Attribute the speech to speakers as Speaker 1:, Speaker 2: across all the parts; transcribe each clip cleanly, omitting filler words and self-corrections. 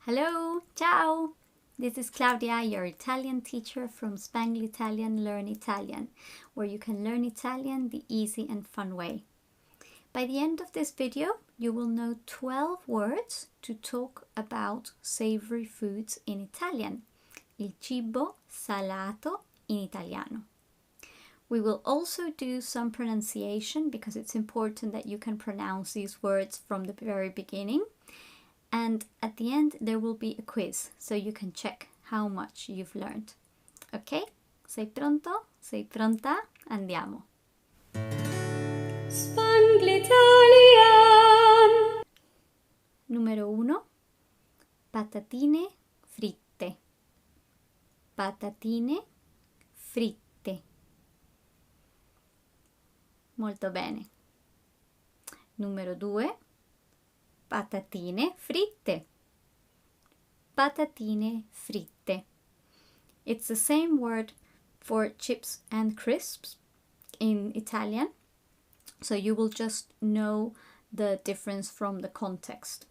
Speaker 1: Hello, ciao! This is Claudia, your Italian teacher from Spangle Italian Learn Italian, where you can learn Italian the easy and fun way. By the end of this video, you will know 12 words to talk about savory foods in Italian. Il cibo salato in italiano. We will also do some pronunciation because it's important that you can pronounce these words from the very beginning. And at the end there will be a quiz so you can check how much you've learned. Ok? Sei pronto? Sei pronta? Andiamo!
Speaker 2: Spangle Italian!
Speaker 1: Numero 1. Patatine fritte. Patatine fritte. Molto bene. Numero 2. Patatine fritte. Patatine fritte. It's the same word for chips and crisps in Italian, so you will just know the difference from the context.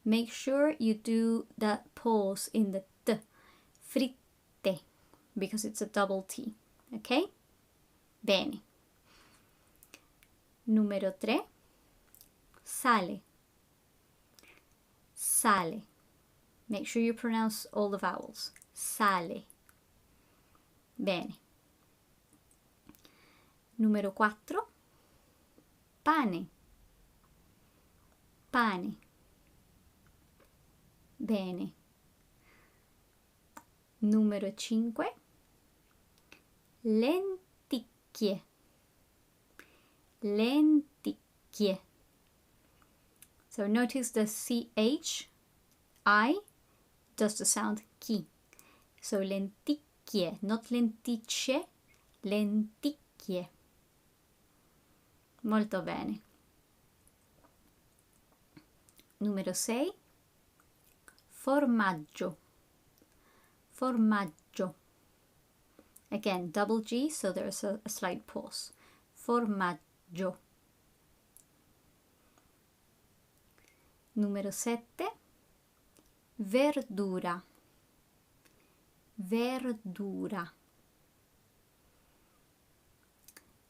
Speaker 1: Make sure you do that pause in the t, fritte, because it's a double T, okay? Bene. Numero 3. Sale. Sale. Make sure you pronounce all the vowels. Sale. Bene. Numero 4. Pane. Pane. Bene. Numero 5. Lenticchie. Lenticchie. So notice the CH, I, does the sound chi. So lenticchie, not lenticchie, lenticchie. Molto bene. Numero 6. Formaggio. Formaggio. Again, double G, so there's a slight pause. Formaggio. Numero 7. Verdura. Verdura.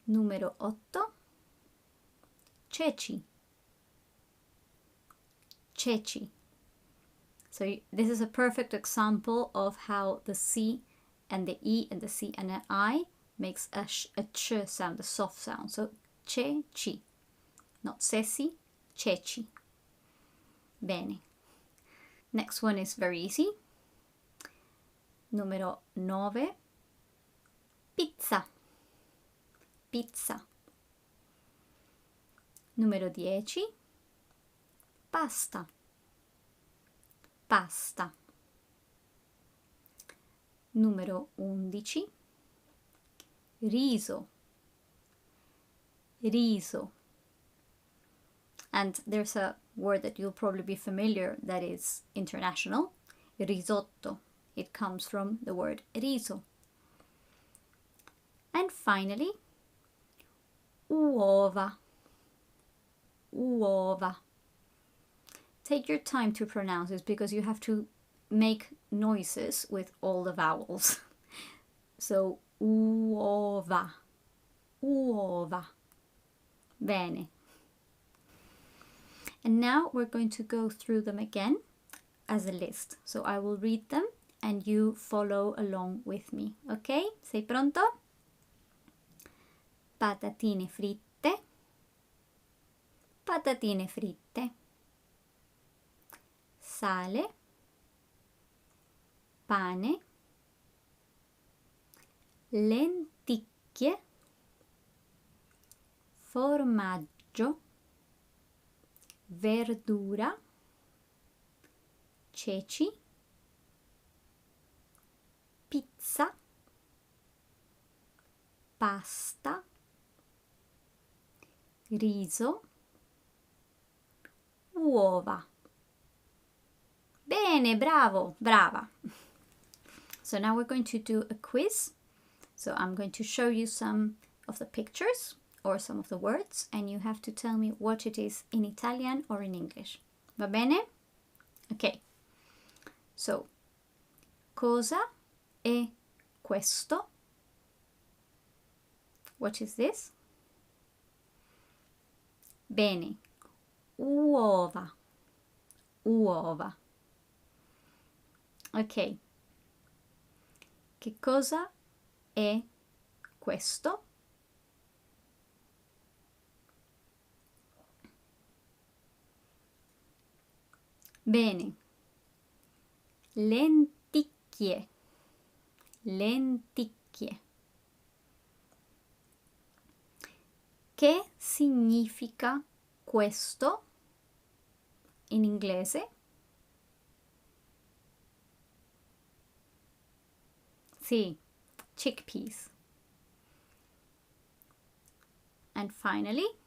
Speaker 1: Numero 8. Ceci. Ceci. So this is a perfect example of how the C and the E and the C and an I makes a ch sound, a soft sound. So ceci. Not Ceci, ceci. Bene. Next one is very easy. Numero 9. Pizza. Pizza. Numero 10. Pasta. Pasta. Numero 11. Riso. Riso. And there's a word that you'll probably be familiar that is international. Risotto. It comes from the word riso. And finally, uova. Uova. Take your time to pronounce this because you have to make noises with all the vowels. So uova. Uova. Bene. And now we're going to go through them again as a list. So I will read them and you follow along with me. Ok? Sei pronto? Patatine fritte. Patatine fritte. Sale. Pane. Lenticchie. Formaggio. Verdura, ceci, pizza, pasta, riso, uova. Bene, bravo, brava. So now we're going to do a quiz. So I'm going to show you some of the pictures or some of the words, and you have to tell me what it is in Italian or in English. Va bene? Ok. So, cosa è questo? What is this? Bene, uova, uova. Ok, che cosa è questo? Bene, lenticchie, lenticchie. Che significa questo in inglese? Sì, chickpeas. And finally,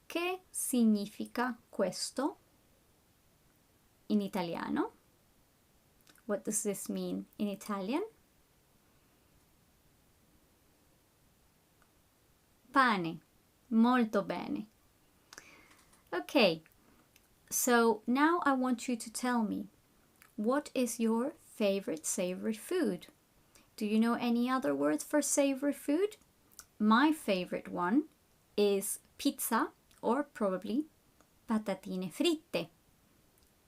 Speaker 1: che significa questo in italiano? What does this mean in Italian? Pane. Molto bene. Okay, so now I want you to tell me, what is your favorite savory food? Do you know any other words for savory food? My favorite one is pizza or probably patatine fritte.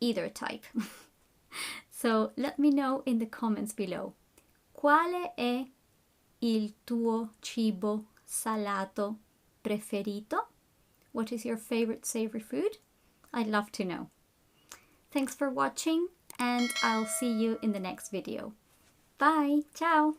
Speaker 1: Either type. So let me know in the comments below. Quale è il tuo cibo salato preferito? What is your favorite savory food? I'd love to know. Thanks for watching and I'll see you in the next video. Bye! Ciao!